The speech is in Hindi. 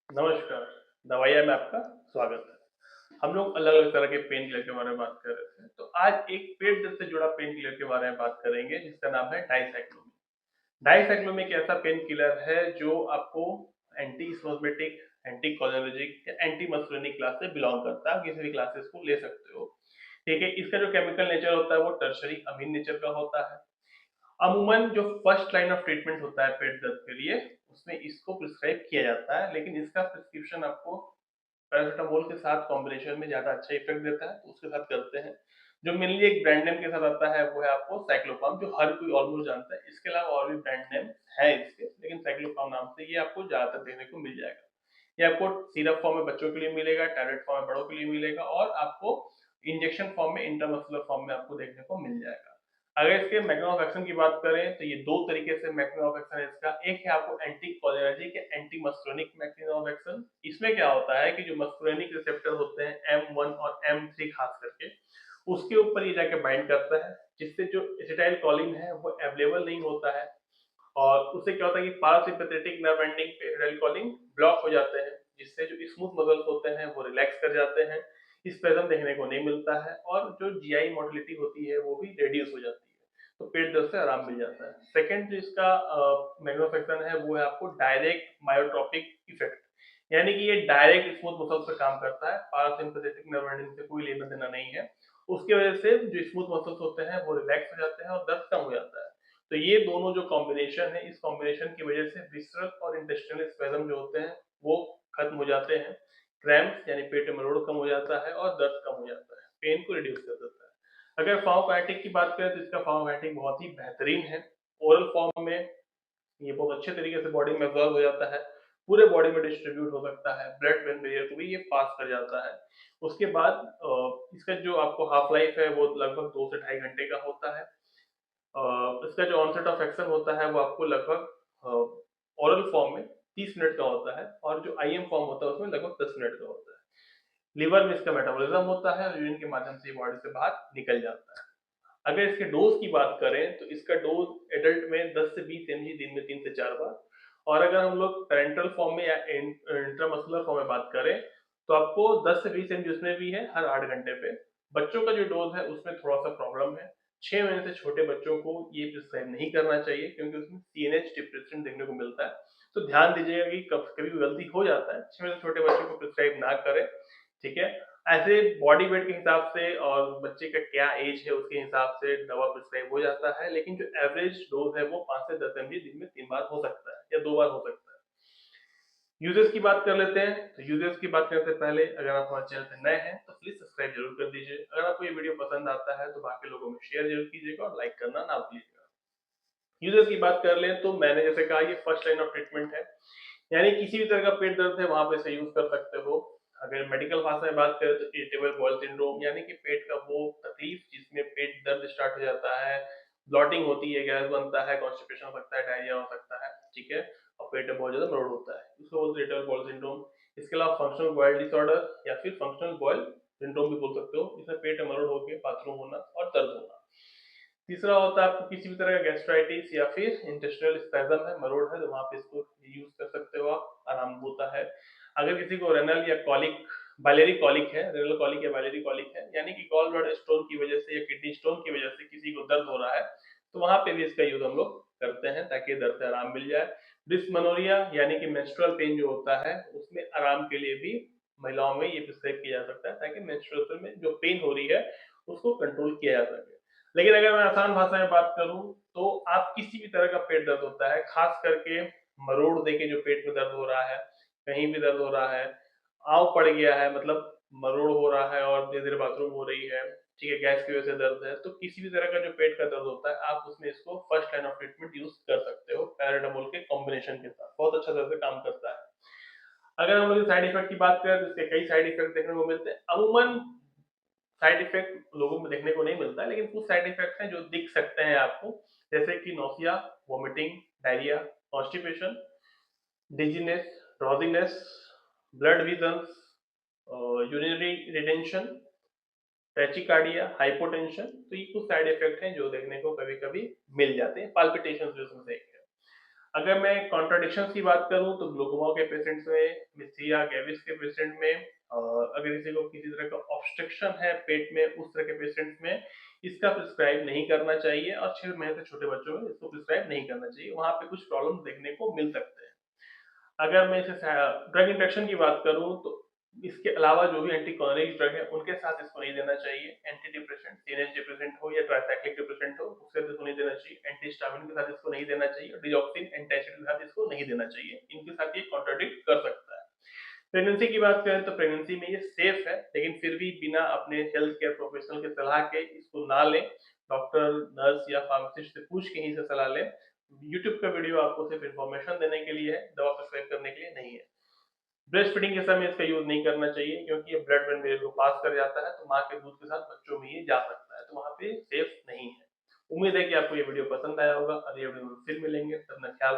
नमस्कार। दवाइया में आपका स्वागत है। हम लोग अलग-अलग तरह के पेन किलर के बारे में बात कर रहे थे। तो आज एक पेट दर्द से जुड़ा पेन किलर के बारे में बात करेंगे जिसका नाम है डाइसाइक्लोमिन। डाइसाइक्लोमिन एक ऐसा पेन किलर है जो आपको एंटी स्पाज़्मेटिक, एंटी कोलिनर्जिक या एंटी मस्कुलिनिक क्लास से बिलॉन्ग करता है। आप किसी भी क्लासेस को ले सकते हो। ठीक है? इसका जो केमिकल नेचर होता है वो टर्शियरी अमीन नेचर का होता है। अमूमन जो फर्स्ट लाइन ऑफ ट्रीटमेंट होता है पेट दर्द के लिए, उसमें इसको प्रिस्क्राइब किया जाता है, लेकिन इसका प्रिस्क्रिप्शन आपको पैरासिटामोल के साथ कॉम्बिनेशन में ज़्यादा अच्छा इफ़ेक्ट देता है, तो उसके साथ करते हैं। जो मेनली एक ब्रांड नेम के साथ आता है, वो है आपको साइक्लोपाम, जो हर कोई ऑलमोस्ट जानता है। इसके अलावा और भी ब्रांड नेम है इसके, लेकिन साइक्लोपाम नाम से ये आपको ज़्यादातर देखने को मिल जाएगा। ये आपको सिरप फॉर्म में बच्चों के लिए मिलेगा, टैबलेट फॉर्म में बड़ों के लिए मिलेगा और आपको इंजेक्शन फॉर्म में, इंट्रामस्कुलर फॉर्म में आपको देखने को मिल जाएगा। अगर इसके मैकेनिज्म ऑफ एक्शन की बात करें तो ये 2 तरीके से मैकेनिज्म ऑफ एक्शन है इसका। एक है आपको एंटी कोलिनर्जिक या एंटी मस्कुलिनिक मैकेनिज्म ऑफ एक्शन। इसमें क्या होता है कि जो मस्कुलिनिक रिसेप्टर होते हैं M1 और M3 खास करके, उसके ऊपर ये जाके बाइंड करता है, जिससे जो एसिटाइलकोलिन है वो अवेलेबल नहीं होता है और उससे क्या होता है कि पारासिम्पैथेटिक नर्व एंडिंग पे एसिटाइलकोलिन ब्लॉक हो जाते हैं, जिससे जो स्मूथ मसल्स होते हैं वो रिलैक्स कर जाते हैं। स्पैज़म देखने को नहीं मिलता है और जो जीआई मोटिलिटी होती है वो भी रिड्यूस हो जाती है। तो पेट दर्द से आराम मिल जाता है। सेकंड जो इसका मैकेनिज्म ऑफ एक्शन है वो है आपको डायरेक्ट मायोट्रोपिक इफेक्ट, यानी कि ये डायरेक्ट स्मूथ मसल्स पे काम करता है। पारासिम्पैथेटिक नर्व एंडिंग से कोई लेना देना नहीं है। उसकी वजह से जो स्मूथ मसल्स होते हैं वो रिलैक्स हो जाते हैं और दर्द कम हो जाता है। तो ये दोनों जो कॉम्बिनेशन है, इस कॉम्बिनेशन की वजह से विसरल और इंटेस्टाइनल स्पैज़म जो होते हैं वो खत्म हो जाते हैं। क्रैम्प्स यानी पेट में मरोड़ कम हो जाता है और दर्द कम हो जाता है। पेन को रिड्यूस कर देता है। अगर फार्माकोकाइनेटिक की बात करें तो इसका फार्माकोकाइनेटिक बहुत ही बेहतरीन है। ओरल फॉर्म में ये बहुत अच्छे तरीके से बॉडी में एब्जॉर्ब हो जाता है, पूरे बॉडी में डिस्ट्रीब्यूट हो सकता है, ब्लड ब्रेन बैरियर को भी ये पास कर जाता है। उसके बाद इसका जो आपको हाफ लाइफ है वो लगभग 2 से ढाई घंटे का होता है। इसका जो ऑनसेट ऑफ एक्शन होता है वो आपको लगभग ओरल फॉर्म में 30 मिनट का होता है और जो आईएम फॉर्म होता है उसमें लगभग 10 मिनट का होता है। लिवर में इसका मेटाबॉलिज्म होता है और यूरिन के माध्यम से बॉडी से बाहर निकल जाता है। अगर इसके डोज की बात करें तो इसका डोज एडल्ट में 10 से 20 mg दिन में 3 से 4 बार, और अगर हम लोग पेरेंटल फॉर्म में या इंट्रामस्कुलर फॉर्म में बात करें तो आपको 10 से 20 mg उसमें भी है हर 8 घंटे पे। बच्चों का जो डोज है उसमें थोड़ा सा प्रॉब्लम है। 6 महीने से छोटे बच्चों को ये प्रिस्क्राइब नहीं करना चाहिए क्योंकि उसमें सीएनएच डिप्रेशन देखने को मिलता है। तो ध्यान दीजिएगा कि कभी भी गलती हो जाता है, 6 महीने से छोटे बच्चों को प्रिस्क्राइब ना करें। ठीक है? ऐसे बॉडी वेट के हिसाब से और बच्चे का क्या एज है उसके हिसाब से दवा प्रिस्क्राइब हो जाता है, लेकिन जो एवरेज डोज है वो 5 से 10 mg दिन में 3 बार हो सकता है या 2 बार हो सकता है। यूजर्स की बात कर लेते हैं। तो यूजर्स की बात करने से पहले अगर आप हमारे चैनल पे नए हैं तो प्लीज सब्सक्राइब जरूर कर दीजिए। अगर आपको ये वीडियो पसंद आता है तो बाकी लोगों में शेयर जरूर कीजिएगा और लाइक करना ना भूलिएगा। यूजर्स की बात कर लें तो मैंने जैसे कहा ये फर्स्ट लाइन ऑफ ट्रीटमेंट है, यानी किसी भी तरह का पेट दर्द है वहां पे इसे यूज कर सकते हो। अगर मेडिकल भाषा में बात करें तो इरिटेबल बॉयल सिंड्रोम, यानी कि पेट का वो तकलीफ जिसमें पेट दर्द स्टार्ट हो जाता है, ब्लॉटिंग होती है, गैस बनता है, कॉन्स्टिपेशन हो सकता है, डायरिया हो सकता है। ठीक है? और पेट में बहुत ज्यादा मरोड़ होता है, उसको बोलते हैं इरिटेबल बॉयल सिंड्रोम। इसके अलावा फंक्शनल बॉयल डिसऑर्डर या फिर फंक्शनल बॉयल सिंड्रोम भी बोल सकते हो, इसमें पेट में मरोड़ होकर बाथरूम होना और दर्द होना। तीसरा होता है आपको किसी भी तरह का गैस्ट्राइटिस या फिर इंटेस्टाइनल स्पैज़म है, मरोड़ है, तो वहाँ पे इसको यूज़ कर सकते हो आप, आराम होता है। अगर किसी को रेनल या कॉलिक, बाइलियरी कॉलिक है, रेनल कॉलिक या बाइलियरी कॉलिक है, यानी कि गॉल ब्लैडर स्टोन की वजह से या किडनी स्टोन की वजह से किसी को दर्द हो रहा है, तो वहाँ पे भी इसका यूज़ हम लोग करते हैं ताकि दर्द से आराम मिल जाए। डिस्मेनोरिया यानी कि मेंस्ट्रुअल पेन जो होता है, उसमें आराम के लिए भी महिलाओं में ये प्रिस्क्राइब किया जा सकता है ताकि मेंस्ट्रुएशन में जो पेन हो रही है, उसको कंट्रोल किया जा सके। लेकिन अगर मैं आसान भाषा में बात करूं तो आप किसी भी तरह का पेट दर्द होता है, खास करके मरोड़ देके जो पेट में दर्द हो रहा है, कहीं भी दर्द हो रहा है, आव पड़ गया है, मतलब मरोड़ हो रहा है और धीरे धीरे बाथरूम हो रही है, ठीक है, गैस की वजह से दर्द है, तो किसी भी तरह का जो पेट का दर्द होता है आप उसमें इसको first line of treatment use कर सकते हो पैराडामोल के कॉम्बिनेशन के साथ। बहुत अच्छा तरह से काम करता है। अगर हम लोग साइड इफेक्ट की बात करें तो इसके कई साइड इफेक्ट देखने को मिलते हैं। अमूमन साइड इफेक्ट लोगों में देखने को नहीं मिलता है, लेकिन कुछ साइड इफेक्ट हैं जो दिख सकते हैं आपको, जैसे कि nausea, vomiting, diarrhoea, constipation, dizziness, drowsiness, blurred visions, urinary retention, tachycardia, hypotension. तो ये कुछ साइड इफेक्ट हैं जो देखने को कभी कभी मिल जाते हैं, पाल्पिटेशन उसमें से एक है। अगर मैं कॉन्ट्राडिक्शन की बात करूं तो ग्लूकोमा के पेशेंट्स में, मिथिया ग्रेविस के पेशेंट में, और अगर किसी को किसी तरह का ऑब्स्ट्रक्शन है पेट में, उस तरह के पेशेंट्स में इसका प्रिस्क्राइब नहीं करना चाहिए, और 6 महीने से छोटे बच्चों में इसको प्रिस्क्राइब नहीं करना चाहिए। वहां पे कुछ प्रॉब्लम देखने को मिल सकते हैं। अगर मैं इसे ड्रग इंटरेक्शन की बात करूं तो इसके अलावा जो भी एंटीकोलिक ड्रग है उनके साथ इसको नहीं देना चाहिए। एंटी डिप्रेसेंट, सीएनएस डिप्रेसेंट हो या ट्राइसाइक्लिक डिप्रेसेंट हो, उसके साथ इसको नहीं देना चाहिए। एंटीहिस्टामिन के साथ इसको नहीं देना चाहिए, और डिजॉक्सिन एंटासिड के साथ इसको नहीं देना चाहिए। इनके साथ ये कॉन्ट्राडिक्ट कर सकता है। प्रेगनेंसी की बात करें तो प्रेगनेंसी में ये सेफ है, लेकिन फिर भी बिना अपने हेल्थ केयर प्रोफेशनल की सलाह के इसको ना लें। डॉक्टर, नर्स या फार्मासिस्ट से पूछ के ही से सलाह लें। यूट्यूब का वीडियो आपको सिर्फ इन्फॉर्मेशन देने के लिए है, दवा प्रिस्क्राइब करने के लिए नहीं है। ब्रेस्ट फीडिंग के समय इसका यूज नहीं करना चाहिए, क्योंकि ये ब्लड ब्रेन बैरियर को पास कर जाता है, तो माँ के दूध के साथ बच्चों में ये जा सकता है, तो वहां पे सेफ नहीं है। उम्मीद है कि आपको ये वीडियो पसंद आया होगा। अगले वीडियो में फिर मिलेंगे, तब तक ख्याल रखिए।